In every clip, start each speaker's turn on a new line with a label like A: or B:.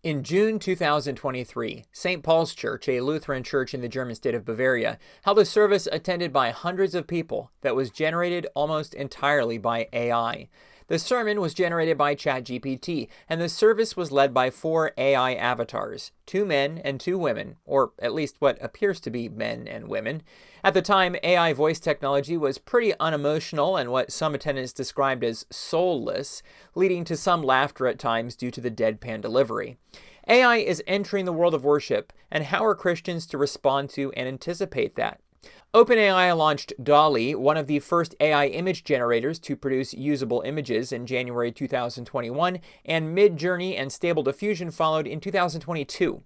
A: In June 2023, St. Paul's Church, a Lutheran church in the German state of Bavaria, held a service attended by hundreds of people that was generated almost entirely by AI. The sermon was generated by ChatGPT, and the service was led by 4 AI avatars, 2 men and 2 women, or at least what appears to be men and women. At the time, AI voice technology was pretty unemotional and what some attendants described as soulless, leading to some laughter at times due to the deadpan delivery. AI is entering the world of worship, and how are Christians to respond to and anticipate that? OpenAI launched DALL-E, one of the first AI image generators to produce usable images, in January 2021, and Midjourney and Stable Diffusion followed in 2022.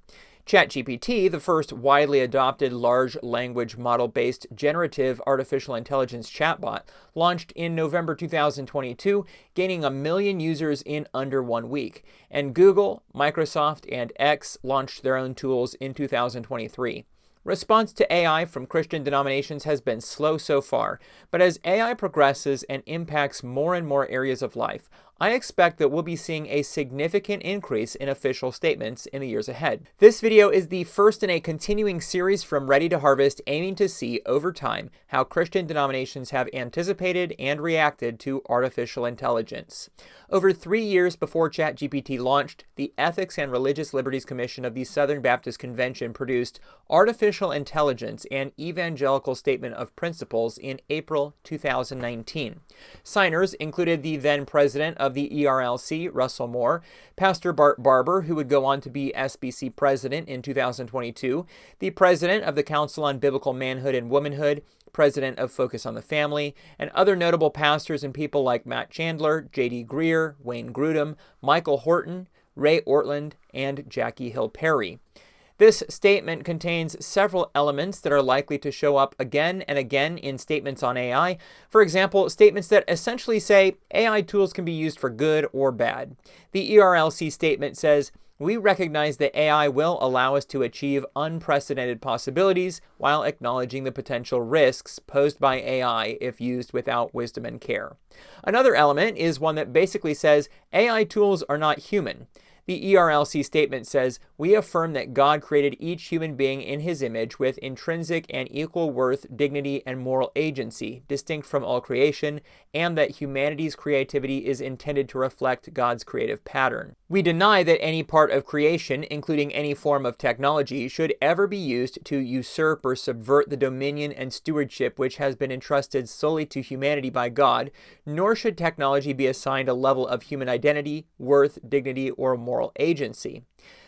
A: ChatGPT, the first widely adopted large language model-based generative artificial intelligence chatbot, launched in November 2022, gaining 1 million users in under 1 week. And Google, Microsoft, and X launched their own tools in 2023. Response to AI from Christian denominations has been slow so far, but as AI progresses and impacts more and more areas of life, I expect that we'll be seeing a significant increase in official statements in the years ahead. This video is the first in a continuing series from Ready to Harvest, aiming to see over time how Christian denominations have anticipated and reacted to artificial intelligence. Over 3 years before ChatGPT launched, the Ethics and Religious Liberties Commission of the Southern Baptist Convention produced Artificial Intelligence and Evangelical Statement of Principles in April 2019. Signers included the then president of the ERLC, Russell Moore, Pastor Bart Barber, who would go on to be SBC president in 2022, the president of the Council on Biblical Manhood and Womanhood, president of Focus on the Family, and other notable pastors and people like Matt Chandler, J.D. Greer, Wayne Grudem, Michael Horton, Ray Ortland, and Jackie Hill Perry. This statement contains several elements that are likely to show up again and again in statements on AI. For example, statements that essentially say AI tools can be used for good or bad. The ERLC statement says, "We recognize that AI will allow us to achieve unprecedented possibilities while acknowledging the potential risks posed by AI if used without wisdom and care." Another element is one that basically says AI tools are not human. The ERLC statement says, "We affirm that God created each human being in his image with intrinsic and equal worth, dignity, and moral agency, distinct from all creation, and that humanity's creativity is intended to reflect God's creative pattern. We deny that any part of creation, including any form of technology, should ever be used to usurp or subvert the dominion and stewardship which has been entrusted solely to humanity by God, nor should technology be assigned a level of human identity, worth, dignity, or moral agency."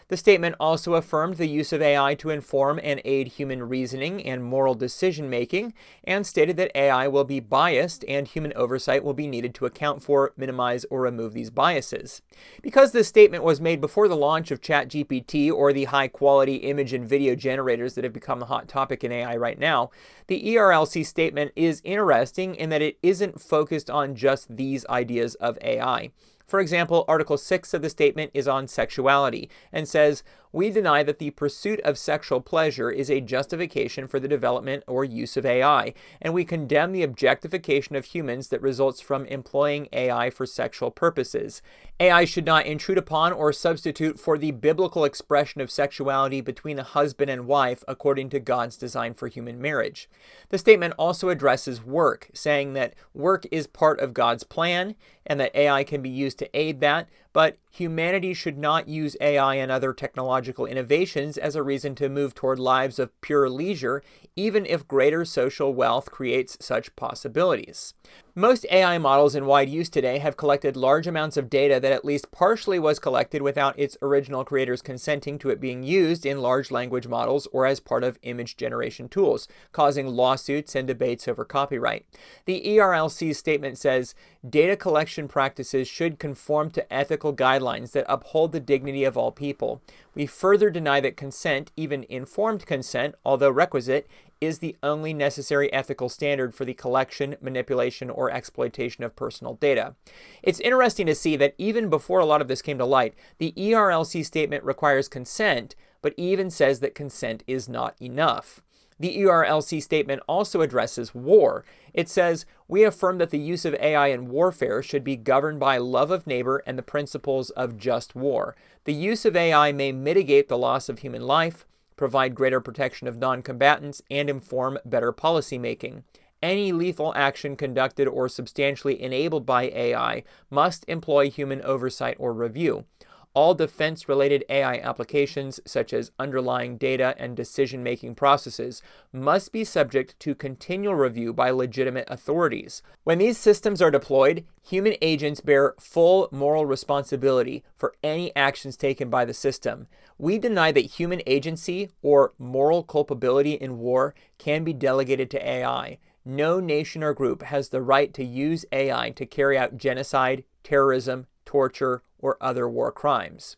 A: The statement also affirmed the use of AI to inform and aid human reasoning and moral decision-making, and stated that AI will be biased and human oversight will be needed to account for, minimize, or remove these biases. Because this statement was made before the launch of ChatGPT or the high-quality image and video generators that have become a hot topic in AI right now, the ERLC statement is interesting in that it isn't focused on just these ideas of AI. For example, Article 6 of the statement is on sexuality and says, "We deny that the pursuit of sexual pleasure is a justification for the development or use of AI, and we condemn the objectification of humans that results from employing AI for sexual purposes. AI should not intrude upon or substitute for the biblical expression of sexuality between a husband and wife according to God's design for human marriage." The statement also addresses work, saying that work is part of God's plan and that AI can be used to aid that, but humanity should not use AI and other technological innovations as a reason to move toward lives of pure leisure, even if greater social wealth creates such possibilities. Most AI models in wide use today have collected large amounts of data that at least partially was collected without its original creators consenting to it being used in large language models or as part of image generation tools, causing lawsuits and debates over copyright. The ERLC's statement says, "Data collection practices should conform to ethical guidelines that uphold the dignity of all people. We further deny that consent, even informed consent, although requisite, is the only necessary ethical standard for the collection, manipulation, or exploitation of personal data." It's interesting to see that even before a lot of this came to light, the ERLC statement requires consent, but even says that consent is not enough. The ERLC statement also addresses war. It says, "We affirm that the use of AI in warfare should be governed by love of neighbor and the principles of just war. The use of AI may mitigate the loss of human life, provide greater protection of non-combatants, and inform better policymaking. Any lethal action conducted or substantially enabled by AI must employ human oversight or review. All defense-related AI applications, such as underlying data and decision-making processes, must be subject to continual review by legitimate authorities. When these systems are deployed, human agents bear full moral responsibility for any actions taken by the system. We deny that human agency or moral culpability in war can be delegated to AI. No nation or group has the right to use AI to carry out genocide, terrorism, torture, or other war crimes."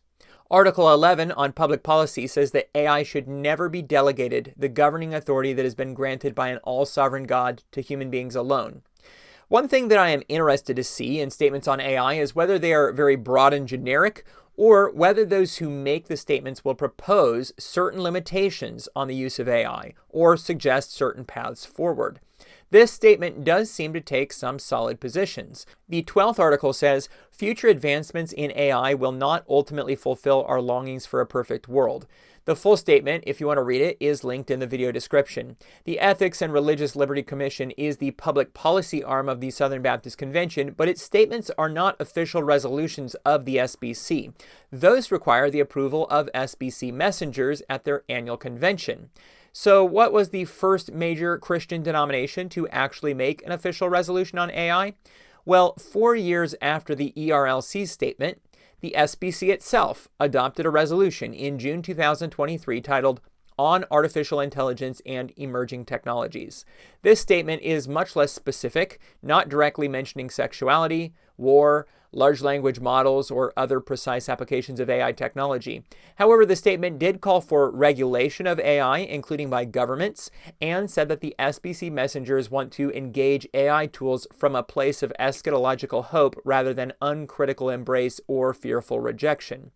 A: Article 11 on public policy says that AI should never be delegated the governing authority that has been granted by an all-sovereign God to human beings alone. One thing that I am interested to see in statements on AI is whether they are very broad and generic, or whether those who make the statements will propose certain limitations on the use of AI, or suggest certain paths forward. This statement does seem to take some solid positions. The 12th article says, "Future advancements in AI will not ultimately fulfill our longings for a perfect world." The full statement, if you want to read it, is linked in the video description. The Ethics and Religious Liberty Commission is the public policy arm of the Southern Baptist Convention, but its statements are not official resolutions of the SBC. Those require the approval of SBC messengers at their annual convention. So what was the first major Christian denomination to actually make an official resolution on AI? Well, 4 years after the ERLC statement, the SBC itself adopted a resolution in June 2023 titled "On Artificial Intelligence and Emerging Technologies." This statement is much less specific, not directly mentioning sexuality, war, large language models, or other precise applications of AI technology. However, the statement did call for regulation of AI, including by governments, and said that the SBC messengers want to engage AI tools from a place of eschatological hope rather than uncritical embrace or fearful rejection.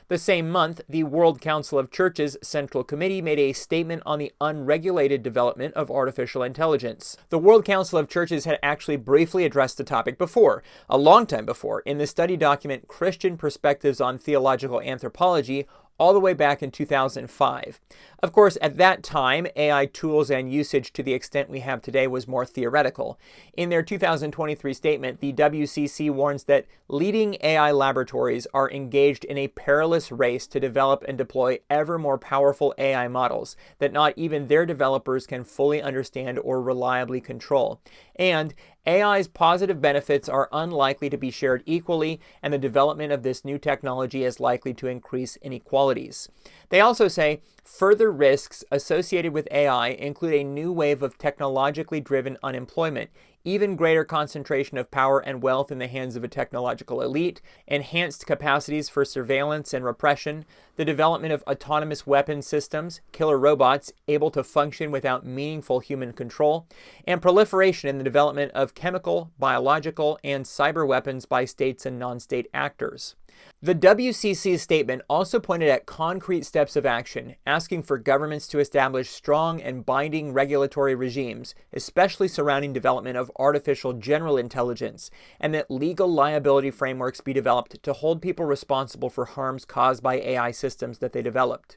A: The same month, the World Council of Churches Central Committee made a statement on the unregulated development of artificial intelligence. The World Council of Churches had actually briefly addressed the topic before, a long time before, in the study document Christian Perspectives on Theological Anthropology, all the way back in 2005. Of course, at that time, AI tools and usage to the extent we have today was more theoretical. In their 2023 statement, the WCC warns that leading AI laboratories are engaged in a perilous race to develop and deploy ever more powerful AI models that not even their developers can fully understand or reliably control. And AI's positive benefits are unlikely to be shared equally, and the development of this new technology is likely to increase inequalities. They also say further risks associated with AI include a new wave of technologically driven unemployment, even greater concentration of power and wealth in the hands of a technological elite, enhanced capacities for surveillance and repression, the development of autonomous weapon systems, killer robots able to function without meaningful human control, and proliferation in the development of chemical, biological, and cyber weapons by states and non-state actors. The WCC's statement also pointed at concrete steps of action, asking for governments to establish strong and binding regulatory regimes, especially surrounding development of artificial general intelligence, and that legal liability frameworks be developed to hold people responsible for harms caused by AI systems that they developed.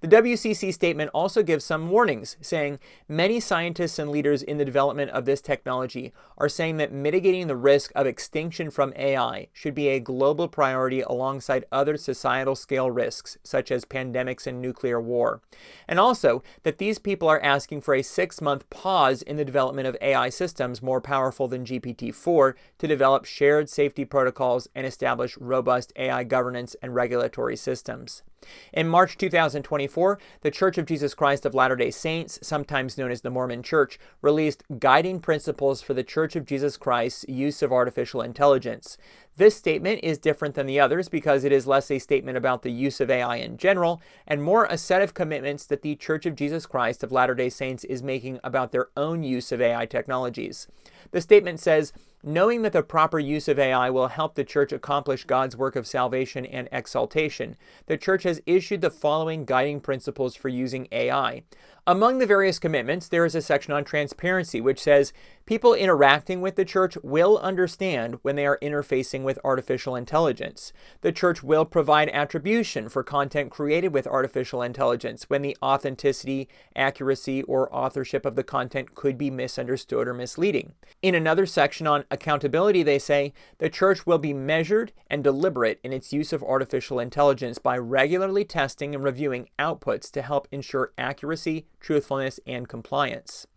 A: The WCC statement also gives some warnings, saying many scientists and leaders in the development of this technology are saying that mitigating the risk of extinction from AI should be a global priority alongside other societal scale risks, such as pandemics and nuclear war. And also that these people are asking for a 6-month pause in the development of AI systems more powerful than GPT-4 to develop shared safety protocols and establish robust AI governance and regulatory systems. In March 2024, the Church of Jesus Christ of Latter-day Saints, sometimes known as the Mormon Church, released guiding principles for the Church of Jesus Christ's use of artificial intelligence. This statement is different than the others because it is less a statement about the use of AI in general and more a set of commitments that the Church of Jesus Christ of Latter-day Saints is making about their own use of AI technologies. The statement says, knowing that the proper use of AI will help the church accomplish God's work of salvation and exaltation, the church has issued the following guiding principles for using AI. Among the various commitments, there is a section on transparency, which says people interacting with the church will understand when they are interfacing with artificial intelligence. The church will provide attribution for content created with artificial intelligence when the authenticity, accuracy, or authorship of the content could be misunderstood or misleading. In another section on accountability, they say the church will be measured and deliberate in its use of artificial intelligence by regularly testing and reviewing outputs to help ensure accuracy, truthfulness, and compliance.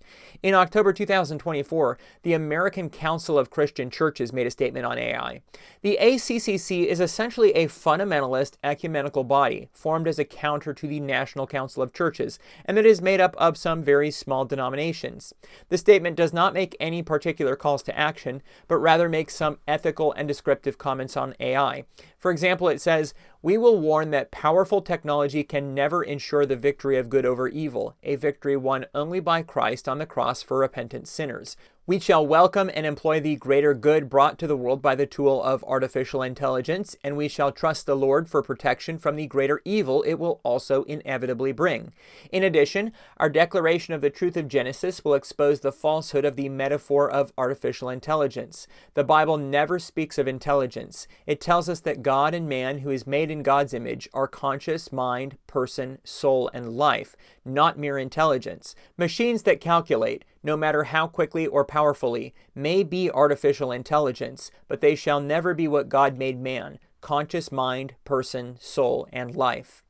A: In October 2024, the American Council of Christian Churches made a statement on AI. The ACCC is essentially a fundamentalist ecumenical body formed as a counter to the National Council of Churches, and that is made up of some very small denominations. The statement does not make any particular calls to action, but rather makes some ethical and descriptive comments on AI. For example, it says, "We will warn that powerful technology can never ensure the victory of good over evil, a victory won only by Christ on the cross for repentant sinners. We shall welcome and employ the greater good brought to the world by the tool of artificial intelligence, and we shall trust the Lord for protection from the greater evil it will also inevitably bring. In addition, our declaration of the truth of Genesis will expose the falsehood of the metaphor of artificial intelligence. The Bible never speaks of intelligence. It tells us that God and man, who is made in God's image, are conscious mind, person, soul, and life, not mere intelligence. Machines that calculate, no matter how quickly or powerfully, may be artificial intelligence, but they shall never be what God made man, conscious mind, person, soul, and life."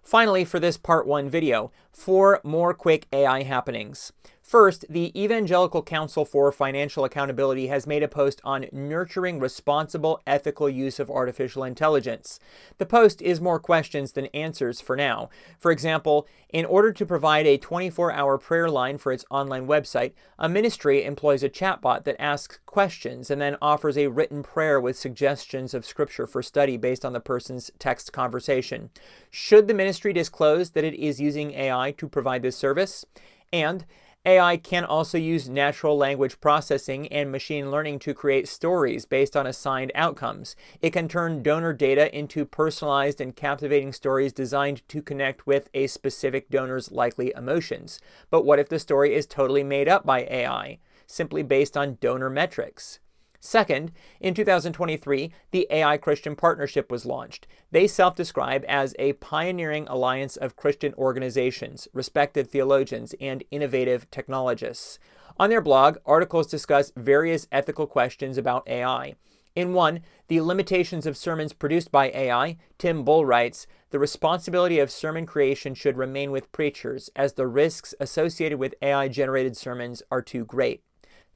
A: Finally, for this part 1 video, 4 more quick AI happenings. First, the Evangelical Council for Financial Accountability has made a post on nurturing responsible, ethical use of artificial intelligence. The post is more questions than answers for now. For example, in order to provide a 24-hour prayer line for its online website, a ministry employs a chatbot that asks questions and then offers a written prayer with suggestions of scripture for study based on the person's text conversation. Should the ministry disclose that it is using AI to provide this service? And AI can also use natural language processing and machine learning to create stories based on assigned outcomes. It can turn donor data into personalized and captivating stories designed to connect with a specific donor's likely emotions. But what if the story is totally made up by AI, simply based on donor metrics? Second, in 2023, the AI Christian Partnership was launched. They self-describe as a pioneering alliance of Christian organizations, respected theologians, and innovative technologists. On their blog, articles discuss various ethical questions about AI. In one, The Limitations of Sermons Produced by AI, Tim Bull writes, "The responsibility of sermon creation should remain with preachers, as the risks associated with AI-generated sermons are too great."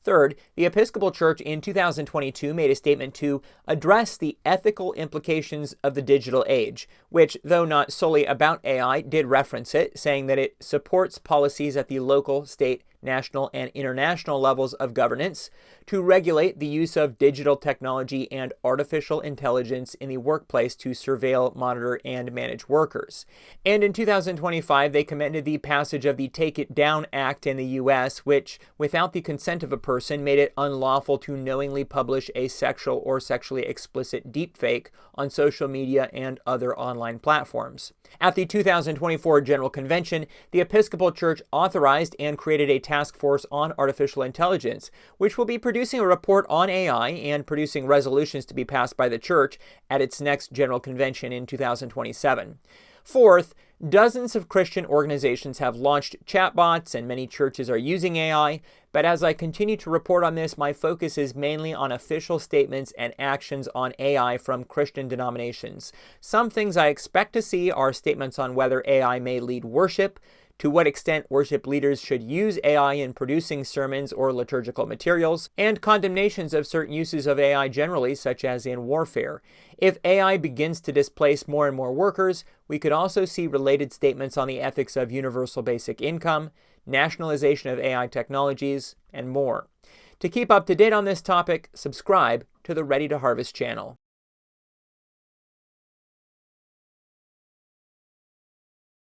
A: Third, the Episcopal Church in 2022 made a statement to address the ethical implications of the digital age, which, though not solely about AI, did reference it, saying that it supports policies at the local, state, national, and international levels of governance to regulate the use of digital technology and artificial intelligence in the workplace to surveil, monitor, and manage workers. And in 2025, they commended the passage of the Take It Down Act in the U.S., which, without the consent of a person, made it unlawful to knowingly publish a sexual or sexually explicit deepfake on social media and other online platforms. At the 2024 General Convention, the Episcopal Church authorized and created a task force on artificial intelligence, which will be producing a report on AI and producing resolutions to be passed by the church at its next General Convention in 2027. Fourth, dozens of Christian organizations have launched chatbots and many churches are using AI, but as I continue to report on this, my focus is mainly on official statements and actions on AI from Christian denominations. Some things I expect to see are statements on whether AI may lead worship, to what extent worship leaders should use AI in producing sermons or liturgical materials, and condemnations of certain uses of AI generally, such as in warfare. If AI begins to displace more and more workers, we could also see related statements on the ethics of universal basic income, nationalization of AI technologies, and more. To keep up to date on this topic, subscribe to the Ready to Harvest channel.